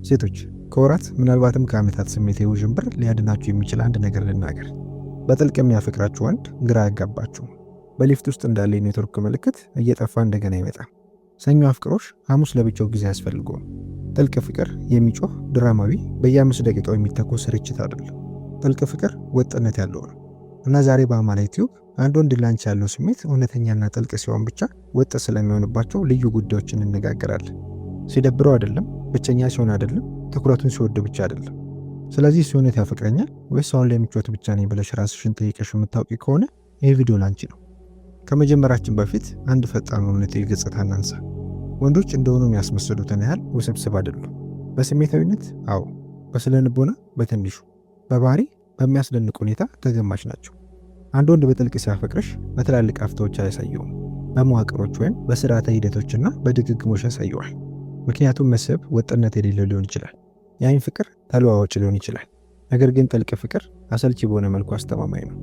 ሴቶች ከወራት ምናልባትም ከዓመታት ስሜት ውዥንብር ሊያድናችሁ የሚችል አንድ ነገር ልናገር። በጥልቅ የሚያፈቅራችሁ ወንድ ግራ ያጋባችሁ። በሊፍት ውስጥ እንዳለ የኔትወርክ ምልክት እየጠፋ እንደገና ይመጣል። ሰኞ አፍቅሮሽ ሐሙስ ለብቻው ጊዜ ያስፈልገው። ጥልቅ ፍቅር የሚጮህ ድራማዊ በየ5 ደቂቃው የሚተኮስ ርችት አይደለም። ጥልቅ ፍቅር ወጥነት ያለው ነው እና ዛሬ በአማላይ ቲዩብ አንድ ወንድ ላንቺ ያለው ስሜት እውነተኛና ጥልቅ ሲሆን ብቻ ወጥ ስለሚሆንባቸው ልዩ ጉዳዮችን እንነጋገራለን። ሲደብረው አይደለም፣ ብቸኛ ሲሆን አይደለም፣ ትኩረቱን ሲወድ ብቻ አይደለም። ስለዚህ እሱ እውነት ያፈቅረኛል ወይስ አሁን ላይ ምቾት ብቻ ነኝ ብለሽ ራስሽን ጠይቀሽ የምታውቂ ከሆነ ይህ ቪዲዮ ላንቺ ነው። ከመጀመራችን በፊት አንድ ፈጣን እውነታዊ ገጽታ እናንሳ። ወንዶች እንደሆኑ የሚያስመስሉትን ያህል ውስብስብ አይደሉም። በስሜታዊነት አዎ፣ በስነ ልቦና በትንሹ፣ በባህሪ በሚያስደንቅ ሁኔታ ተገማች ናቸው። አንድ ወንድ በጥልቅ ሲያፈቅርሽ በትላልቅ አፍታዎች አያሳየውም። በመዋቅሮች ወይም በስርዓተ ሂደቶችና በድግግሞሽ ያሳየዋል። ምክንያቱም መስህብ ወጥነት የሌለው ሊሆን ይችላል። የአይን ፍቅር ተለዋዋጭ ሊሆን ይችላል። ነገር ግን ጥልቅ ፍቅር አሰልቺ በሆነ መልኩ አስተማማኝ ነው።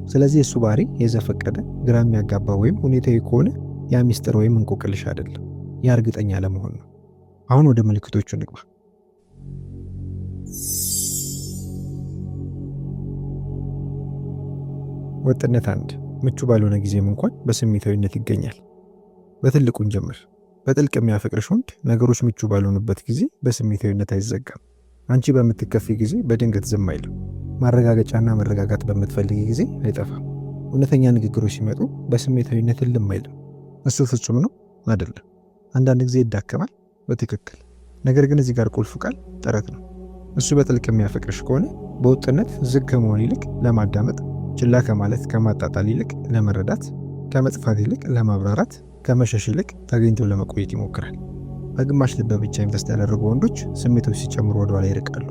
ስለዚህ እሱ ባህሪ የዘፈቀደ ግራ የሚያጋባ ወይም ሁኔታዊ ከሆነ ያ ሚስጥር ወይም እንቆቅልሽ አይደለም፣ ያ እርግጠኛ ለመሆን ነው። አሁን ወደ ምልክቶቹ እንግባ። ወጥነት 1 ምቹ ባልሆነ ጊዜም እንኳን በስሜታዊነት ይገኛል። በትልቁን ጀምር። በጥልቅ የሚያፈቅርሽ ወንድ ነገሮች ምቹ ባልሆኑበት ጊዜ በስሜታዊነት አይዘጋም። አንቺ በምትከፊ ጊዜ በድንገት ዝም አይልም። ማረጋገጫና መረጋጋት በምትፈልጊ ጊዜ አይጠፋም። እውነተኛ ንግግሮች ሲመጡ በስሜታዊነት እልም አይልም። እሱ ፍጹም ነው አይደለም። አንዳንድ ጊዜ ይዳከማል በትክክል። ነገር ግን እዚህ ጋር ቁልፉ ቃል ጥረት ነው። እሱ በጥልቅ የሚያፈቅርሽ ከሆነ በወጥነት ዝግ ከመሆን ይልቅ ለማዳመጥ፣ ችላ ከማለት ከማጣጣል ይልቅ ለመረዳት፣ ከመጥፋት ይልቅ ለማብራራት፣ ከመሸሽ ይልቅ ተገኝቶ ለመቆየት ይሞክራል። በግማሽ ልብ ብቻ ኢንቨስት ያደረጉ ወንዶች ስሜቶች ሲጨምሩ ወደ ኋላ ይርቃሉ።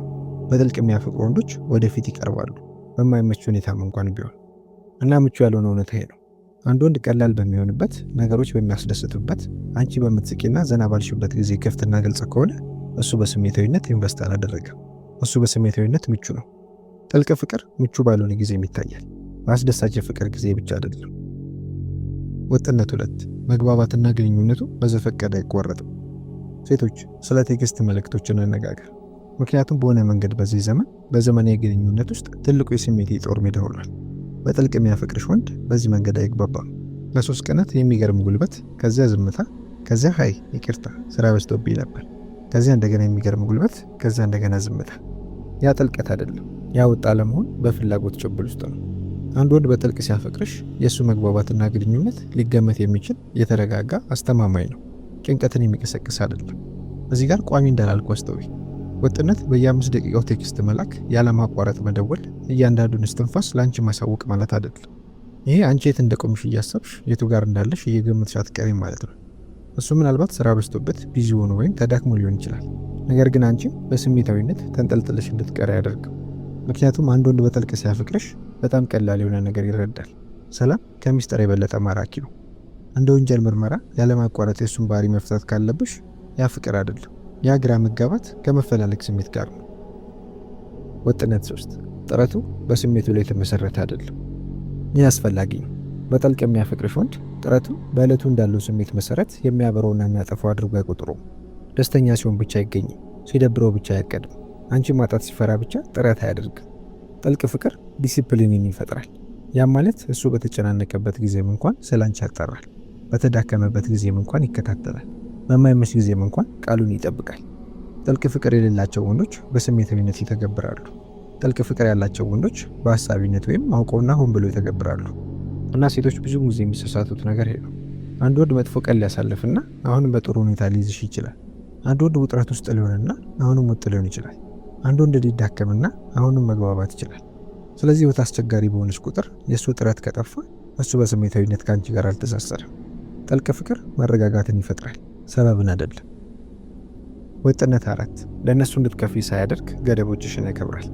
በጥልቅ የሚያፈቅሩ ወንዶች ወደፊት ይቀርባሉ፣ በማይመች ሁኔታም እንኳን ቢሆን። እና ምቹ ያልሆነ እውነታ ይሄ ነው። አንድ ወንድ ቀላል በሚሆንበት፣ ነገሮች በሚያስደስትበት፣ አንቺ በምትስቂና ዘና ባልሽበት ጊዜ ክፍትና ግልጽ ከሆነ እሱ በስሜታዊነት ኢንቨስት አላደረገም። እሱ በስሜታዊነት ምቹ ነው። ጥልቅ ፍቅር ምቹ ባልሆነ ጊዜም ይታያል። በአስደሳች የፍቅር ጊዜ ብቻ አይደለም። ወጥነት 2 መግባባትና ግንኙነቱ በዘፈቀደ አይቋረጥም። ሴቶች ስለ ቴክስት መልእክቶችን እንነጋገር። ምክንያቱም በሆነ መንገድ በዚህ ዘመን በዘመናዊ ግንኙነት ውስጥ ትልቁ የስሜት የጦር ሜዳ ሆኗል። በጥልቅ የሚያፈቅርሽ ወንድ በዚህ መንገድ አይግባባም። ለ3 ቀናት የሚገርም ጉልበት፣ ከዚያ ዝምታ፣ ከዚያ ሀይ ይቅርታ ስራ በዝቶብኝ ነበር፣ ከዚያ እንደገና የሚገርም ጉልበት፣ ከዚያ እንደገና ዝምታ። ያ ጥልቀት አይደለም። ያ ወጥ አለመሆን በፍላጎት ጭብል ውስጥ ነው። አንድ ወንድ በጥልቅ ሲያፈቅርሽ የእሱ መግባባትና ግንኙነት ሊገመት የሚችል የተረጋጋ አስተማማኝ ነው። ጭንቀትን የሚቀሰቅስ አይደለም። እዚህ ጋር ቋሚ እንዳላልኩ አስተውይ። ወጥነት በየ5 ደቂቃው ቴክስት መላክ፣ ያለማቋረጥ መደወል፣ እያንዳንዱን እስትንፋስ ለአንቺ ማሳወቅ ማለት አይደለም። ይሄ አንቺ የት እንደቆምሽ እያሰብሽ የቱ ጋር እንዳለሽ እየገመትሽ አትቀሪም ማለት ነው። እሱ ምናልባት ስራ በዝቶበት ቢዚ ሆኖ ወይም ተዳክሞ ሊሆን ይችላል። ነገር ግን አንቺ በስሜታዊነት ተንጠልጥለሽ እንድትቀሪ አያደርግም። ምክንያቱም አንድ ወንድ በጥልቅ ሲያፈቅርሽ በጣም ቀላል የሆነ ነገር ይረዳል። ሰላም ከሚስጥር የበለጠ ማራኪ ነው። እንደ ወንጀል ምርመራ ያለማቋረጥ የሱን ባህሪ መፍታት ካለብሽ ያ ፍቅር አይደለም። ያ ግራ መጋባት ከመፈላለግ ስሜት ጋር ነው። ወጥነት 3 ጥረቱ በስሜቱ ላይ የተመሰረተ አይደለም። ይህ አስፈላጊ ነው። በጥልቅ የሚያፈቅርሽ ወንድ ጥረቱ በዕለቱ እንዳለው ስሜት መሰረት የሚያበረውና የሚያጠፋው አድርጎ አይቆጥረውም። ደስተኛ ሲሆን ብቻ አይገኝም። ሲደብረው ብቻ አያቀድም። አንቺ ማጣት ሲፈራ ብቻ ጥረት አያደርግም። ጥልቅ ፍቅር ዲሲፕሊንን ይፈጥራል። ያም ማለት እሱ በተጨናነቀበት ጊዜም እንኳን ስላንቺ ያጣራል። በተዳከመበት ጊዜም እንኳን ይከታተላል። በማይመሽ ጊዜም እንኳን ቃሉን ይጠብቃል። ጥልቅ ፍቅር የሌላቸው ወንዶች በስሜታዊነት ይተገብራሉ። ጥልቅ ፍቅር ያላቸው ወንዶች በሀሳቢነት ወይም አውቀውና ሆን ብሎ ይተገብራሉ። እና ሴቶች ብዙ ጊዜ የሚሳሳቱት ነገር ይሄ ነው። አንድ ወንድ መጥፎ ቀን ሊያሳልፍና አሁንም በጥሩ ሁኔታ ሊይዝሽ ይችላል። አንድ ወንድ ውጥረት ውስጥ ሊሆንና አሁንም ወጥ ሊሆን ይችላል። አንድ ወንድ ሊዳከምና አሁንም መግባባት ይችላል። ስለዚህ ህይወት አስቸጋሪ በሆነች ቁጥር የእሱ ጥረት ከጠፋ እሱ በስሜታዊነት ከአንቺ ጋር አልተሳሰረም። ጥልቅ ፍቅር መረጋጋትን ይፈጥራል፣ ሰበብን አይደለም። ወጥነት 4 ለእነሱ እንድትከፊ ሳያደርግ ገደቦችሽን ያከብራል።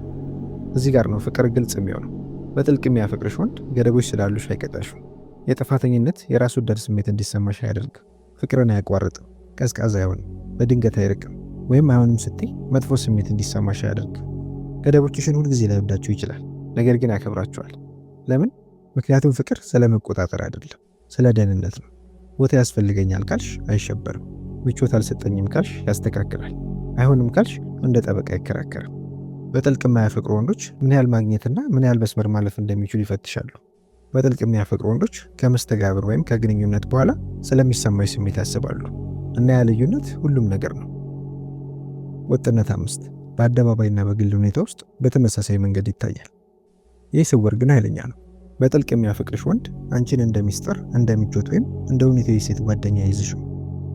እዚህ ጋር ነው ፍቅር ግልጽ የሚሆነው። በጥልቅ የሚያፈቅርሽ ወንድ ገደቦች ስላሉሽ አይቀጣሽም። የጥፋተኝነት የራስ ወዳድ ስሜት እንዲሰማሽ አያደርግም። ፍቅርን አያቋርጥም። ቀዝቃዛ አይሆንም። በድንገት አይርቅም። ወይም አይሆንም ስትይ መጥፎ ስሜት እንዲሰማሽ አያደርግም። ገደቦችሽን ሁልጊዜ ላይወዳቸው ይችላል፣ ነገር ግን ያከብራቸዋል። ለምን? ምክንያቱም ፍቅር ስለ መቆጣጠር አይደለም፣ ስለ ደህንነት ነው። ቦታ ያስፈልገኛል ካልሽ አይሸበርም። ምቾት አልሰጠኝም ካልሽ ያስተካክላል። አይሆንም ካልሽ እንደ ጠበቃ አይከራከርም። በጥልቅ የማያፈቅሩ ወንዶች ምን ያህል ማግኘትና ምን ያህል መስመር ማለፍ እንደሚችሉ ይፈትሻሉ። በጥልቅ የሚያፈቅሩ ወንዶች ከመስተጋብር ወይም ከግንኙነት በኋላ ስለሚሰማው ስሜት ያስባሉ እና ያ ልዩነት ሁሉም ነገር ነው። ወጥነት 5 በአደባባይና በግል ሁኔታ ውስጥ በተመሳሳይ መንገድ ይታያል። ይህ ስውር ግን ኃይለኛ ነው። በጥልቅ የሚያፈቅርሽ ወንድ አንቺን እንደ ሚስጥር፣ እንደ ምቾት ወይም እንደ ሁኔታዊ ሴት ጓደኛ አይዝሽም።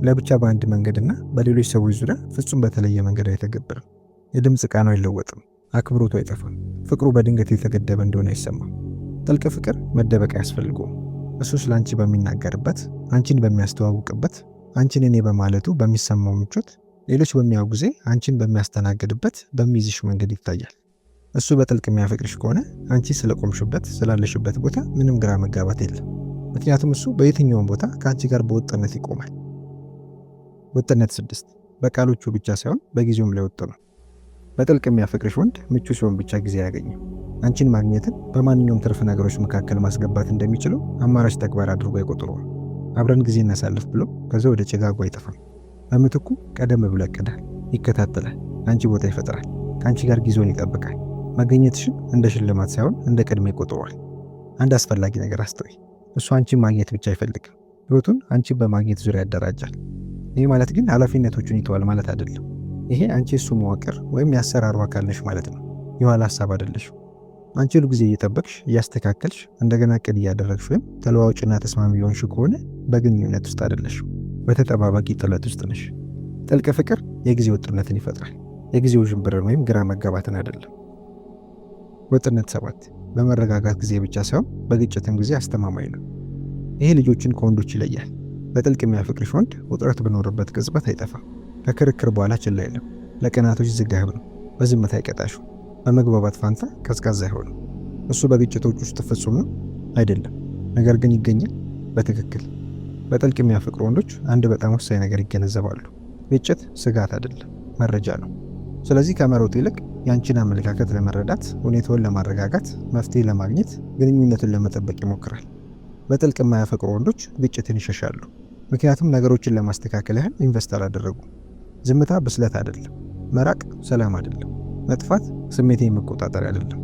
ለብቻ በአንድ መንገድና በሌሎች ሰዎች ዙሪያ ፍጹም በተለየ መንገድ አይተገብርም። የድምፅ ቃናው አይለወጥም፣ አክብሮቱ አይጠፋም፣ ፍቅሩ በድንገት የተገደበ እንደሆነ አይሰማም። ጥልቅ ፍቅር መደበቅ አያስፈልገውም። እሱ ስለ አንቺ በሚናገርበት፣ አንቺን በሚያስተዋውቅበት፣ አንቺን እኔ በማለቱ በሚሰማው ምቾት፣ ሌሎች በሚያዩ ጊዜ አንቺን በሚያስተናግድበት በሚይዝሽ መንገድ ይታያል። እሱ በጥልቅ የሚያፈቅርሽ ከሆነ አንቺ ስለቆምሽበት ስላለሽበት ቦታ ምንም ግራ መጋባት የለም። ምክንያቱም እሱ በየትኛውም ቦታ ከአንቺ ጋር በወጥነት ይቆማል። ወጥነት 6 በቃሎቹ ብቻ ሳይሆን በጊዜውም ላይ ወጥ ነው። በጥልቅ የሚያፈቅርሽ ወንድ ምቹ ሲሆን ብቻ ጊዜ አያገኝም። አንቺን ማግኘትን በማንኛውም ትርፍ ነገሮች መካከል ማስገባት እንደሚችለው አማራጭ ተግባር አድርጎ አይቆጥረውም። አብረን ጊዜ እናሳልፍ ብሎ ከዛ ወደ ጭጋጉ አይጠፋም። በምትኩ ቀደም ብሎ ያቅዳል፣ ይከታተላል፣ አንቺ ቦታ ይፈጥራል፣ ከአንቺ ጋር ጊዜውን ይጠብቃል። ማግኘትሽን እንደ ሽልማት ሳይሆን እንደ ቅድመ ይቆጥረዋል። አንድ አስፈላጊ ነገር አስተውይ፣ እሱ አንቺን ማግኘት ብቻ አይፈልግም፣ ህይወቱን አንቺን በማግኘት ዙሪያ ያደራጃል። ይህ ማለት ግን ኃላፊነቶቹን ይተዋል ማለት አይደለም። ይሄ አንቺ እሱ መዋቅር ወይም ያሰራሩ አካል ነሽ ማለት ነው። የኋላ ሀሳብ አይደለሽም። አንቺ ሁሉ ጊዜ እየጠበቅሽ እያስተካከልሽ እንደገና ቅድ እያደረግሽ ወይም ተለዋዋጭና ተስማሚ የሆንሽ ከሆነ በግንኙነት ውስጥ አይደለሽም፣ በተጠባባቂ ጥለት ውስጥ ነሽ። ጥልቅ ፍቅር የጊዜ ወጥነትን ይፈጥራል፣ የጊዜው ዥንብርን ወይም ግራ መጋባትን አይደለም። ወጥነት 7 በመረጋጋት ጊዜ ብቻ ሳይሆን በግጭትም ጊዜ አስተማማኝ ነው። ይሄ ልጆችን ከወንዶች ይለያል። በጥልቅ የሚያፈቅርሽ ወንድ ውጥረት በኖረበት ቅጽበት አይጠፋም። ከክርክር በኋላ ችላ አይልም። ለቀናቶች ዝጋህብ ነው። በዝምታ አይቀጣሽም። በመግባባት ፋንታ ቀዝቃዛ አይሆንም። እሱ በግጭቶች ውስጥ ፍጹም ነው አይደለም፣ ነገር ግን ይገኛል በትክክል። በጥልቅ የሚያፈቅሩ ወንዶች አንድ በጣም ወሳኝ ነገር ይገነዘባሉ። ግጭት ስጋት አይደለም፣ መረጃ ነው። ስለዚህ ከመሮጥ ይልቅ ያንቺን አመለካከት ለመረዳት፣ ሁኔታውን ለማረጋጋት፣ መፍትሄ ለማግኘት፣ ግንኙነትን ለመጠበቅ ይሞክራል። በጥልቅ የማያፈቅሩ ወንዶች ግጭትን ይሸሻሉ፣ ምክንያቱም ነገሮችን ለማስተካከል ያህል ኢንቨስት አላደረጉም። ዝምታ ብስለት አይደለም፣ መራቅ ሰላም አይደለም፣ መጥፋት ስሜቴን መቆጣጠር አይደለም።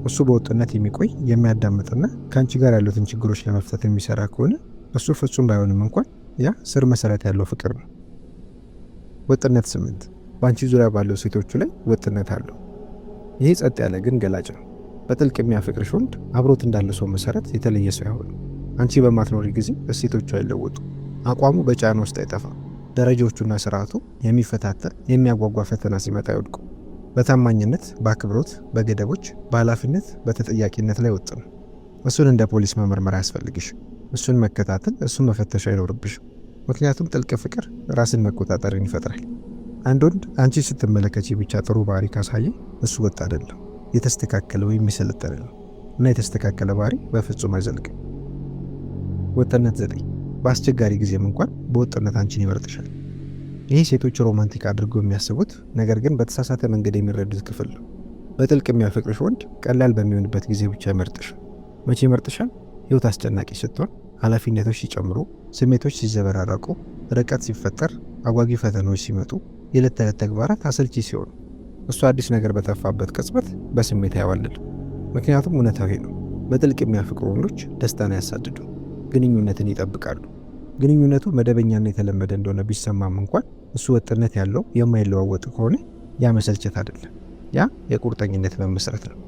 እሱ በወጥነት የሚቆይ የሚያዳምጥና ከአንቺ ጋር ያሉትን ችግሮች ለመፍታት የሚሰራ ከሆነ እሱ ፍጹም ባይሆንም እንኳን ያ ስር መሰረት ያለው ፍቅር ነው። ወጥነት 8 በአንቺ ዙሪያ ባለው ሴቶቹ ላይ ወጥነት አለው። ይሄ ጸጥ ያለ ግን ገላጭ ነው። በጥልቅ የሚያፈቅርሽ ወንድ አብሮት እንዳለ ሰው መሰረት የተለየ ሰው አይሆንም። አንቺ በማትኖሪ ጊዜ እሴቶቹ አይለወጡ፣ አቋሙ በጫና ውስጥ አይጠፋም። ደረጃዎቹና ስርዓቱ የሚፈታተን የሚያጓጓ ፈተና ሲመጣ አይወድቁ። በታማኝነት፣ በአክብሮት፣ በገደቦች፣ በኃላፊነት፣ በተጠያቂነት ላይ ወጥ ነው። እሱን እንደ ፖሊስ መመርመር አያስፈልግሽ። እሱን መከታተል፣ እሱን መፈተሽ አይኖርብሽም። ምክንያቱም ጥልቅ ፍቅር ራስን መቆጣጠርን ይፈጥራል። አንድ ወንድ አንቺ ስትመለከቺ ብቻ ጥሩ ባህሪ ካሳየ እሱ ወጥ አይደለም፣ የተስተካከለ ወይም የሰለጠነ ነው እና የተስተካከለ ባህሪ በፍጹም አይዘልቅም። ወጥነት 9 በአስቸጋሪ ጊዜም እንኳን በወጥነት አንቺን ይመርጥሻል። ይህ ሴቶች ሮማንቲክ አድርገው የሚያስቡት ነገር ግን በተሳሳተ መንገድ የሚረዱት ክፍል ነው። በጥልቅ የሚያፈቅርሽ ወንድ ቀላል በሚሆንበት ጊዜ ብቻ ይመርጥሻል። መቼ ይመርጥሻል? ህይወት አስጨናቂ ስትሆን፣ ኃላፊነቶች ሲጨምሩ፣ ስሜቶች ሲዘበራረቁ፣ ርቀት ሲፈጠር፣ አጓጊ ፈተናዎች ሲመጡ፣ የዕለት ተዕለት ተግባራት አሰልቺ ሲሆኑ። እሱ አዲስ ነገር በጠፋበት ቅጽበት በስሜት አይዋልልም። ምክንያቱም እውነታዊ ነው። በጥልቅ የሚያፈቅሩ ወንዶች ደስታን አያሳድዱ፣ ግንኙነትን ይጠብቃሉ። ግንኙነቱ መደበኛና የተለመደ እንደሆነ ቢሰማም እንኳን እሱ ወጥነት ያለው የማይለዋወጥ ከሆነ ያ መሰልቸት አይደለም፣ ያ የቁርጠኝነት መመስረት ነው።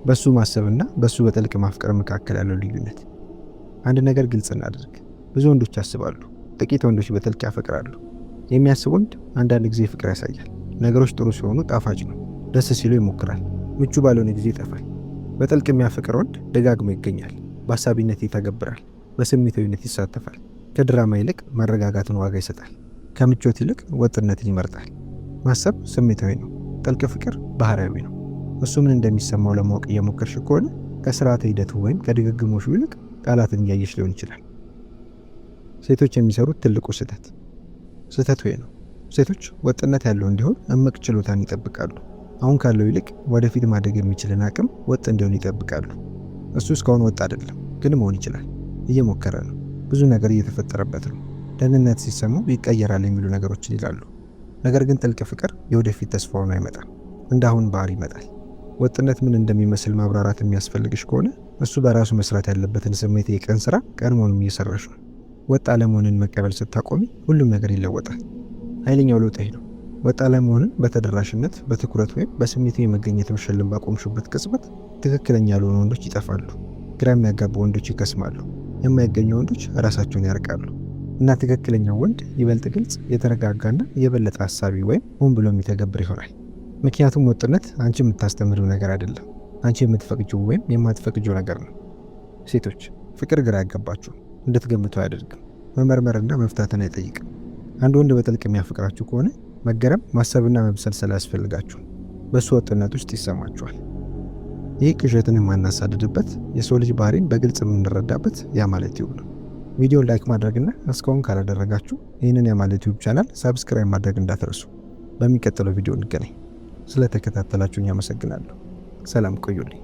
በሱ ማሰብና በሱ በጥልቅ ማፍቀር መካከል ያለው ልዩነት። አንድ ነገር ግልጽ እናድርግ። ብዙ ወንዶች ያስባሉ፣ ጥቂት ወንዶች በጥልቅ ያፈቅራሉ። የሚያስብ ወንድ አንዳንድ ጊዜ ፍቅር ያሳያል። ነገሮች ጥሩ ሲሆኑ ጣፋጭ ነው፣ ደስ ሲሉ ይሞክራል፣ ምቹ ባልሆነ ጊዜ ይጠፋል። በጥልቅ የሚያፈቅር ወንድ ደጋግሞ ይገኛል፣ በአሳቢነት ይተገብራል፣ በስሜታዊነት ይሳተፋል። ከድራማ ይልቅ መረጋጋትን ዋጋ ይሰጣል። ከምቾት ይልቅ ወጥነትን ይመርጣል። ማሰብ ስሜታዊ ነው፣ ጥልቅ ፍቅር ባህሪያዊ ነው። እሱ ምን እንደሚሰማው ለማወቅ እየሞከርሽ ከሆነ ከስርዓተ ሂደቱ ወይም ከድግግሞሹ ይልቅ ቃላትን እያየሽ ሊሆን ይችላል። ሴቶች የሚሰሩት ትልቁ ስህተት ወይ ነው። ሴቶች ወጥነት ያለው እንዲሆን እምቅ ችሎታን ይጠብቃሉ። አሁን ካለው ይልቅ ወደፊት ማደግ የሚችልን አቅም ወጥ እንዲሆን ይጠብቃሉ። እሱ እስካሁን ወጥ አይደለም፣ ግን መሆን ይችላል። እየሞከረ ነው። ብዙ ነገር እየተፈጠረበት ነው። ደህንነት ሲሰማው ይቀየራል የሚሉ ነገሮችን ይላሉ። ነገር ግን ጥልቅ ፍቅር የወደፊት ተስፋ ሆኖ አይመጣም፣ እንዳሁን ባህር ይመጣል። ወጥነት ምን እንደሚመስል ማብራራት የሚያስፈልግሽ ከሆነ እሱ በራሱ መስራት ያለበትን ስሜት የቀን ስራ ቀድሞውንም እየሰራሽ ነው። ወጥ አለመሆንን መቀበል ስታቆሚ ሁሉም ነገር ይለወጣል። ኃይለኛው ለውጥ ይሄ ነው። ወጥ አለመሆንን በተደራሽነት በትኩረት ወይም በስሜት የመገኘት መሸለም ባቆምሽበት ቅጽበት ትክክለኛ ያልሆኑ ወንዶች ይጠፋሉ። ግራ የሚያጋቡ ወንዶች ይከስማሉ። የማይገኙ ወንዶች ራሳቸውን ያርቃሉ። እና ትክክለኛው ወንድ ይበልጥ ግልጽ፣ የተረጋጋና የበለጠ ሀሳቢ ወይም ሆን ብሎ የሚተገብር ይሆናል። ምክንያቱም ወጥነት አንቺ የምታስተምሪው ነገር አይደለም፣ አንቺ የምትፈቅጂው ወይም የማትፈቅጂው ነገር ነው። ሴቶች ፍቅር ግራ ያጋባችሁ እንድትገምቱ አያደርግም። መመርመርና መፍታትን አይጠይቅም። አንድ ወንድ በጥልቅ የሚያፈቅራችሁ ከሆነ መገረም፣ ማሰብና መብሰልሰል አያስፈልጋችሁም። በእሱ ወጥነት ውስጥ ይሰማችኋል። ይህ ቅዠትን የማናሳድድበት የሰው ልጅ ባህሪን በግልጽ የምንረዳበት ያማለ ቲዩብ ነው። ቪዲዮን ላይክ ማድረግና እስካሁን ካላደረጋችሁ ይህንን ያማለ ቲዩብ ቻናል ሳብስክራይብ ማድረግ እንዳትረሱ። በሚቀጥለው ቪዲዮ እንገናኝ። ስለተከታተላችሁኝ አመሰግናለሁ። ሰላም ቆዩልኝ።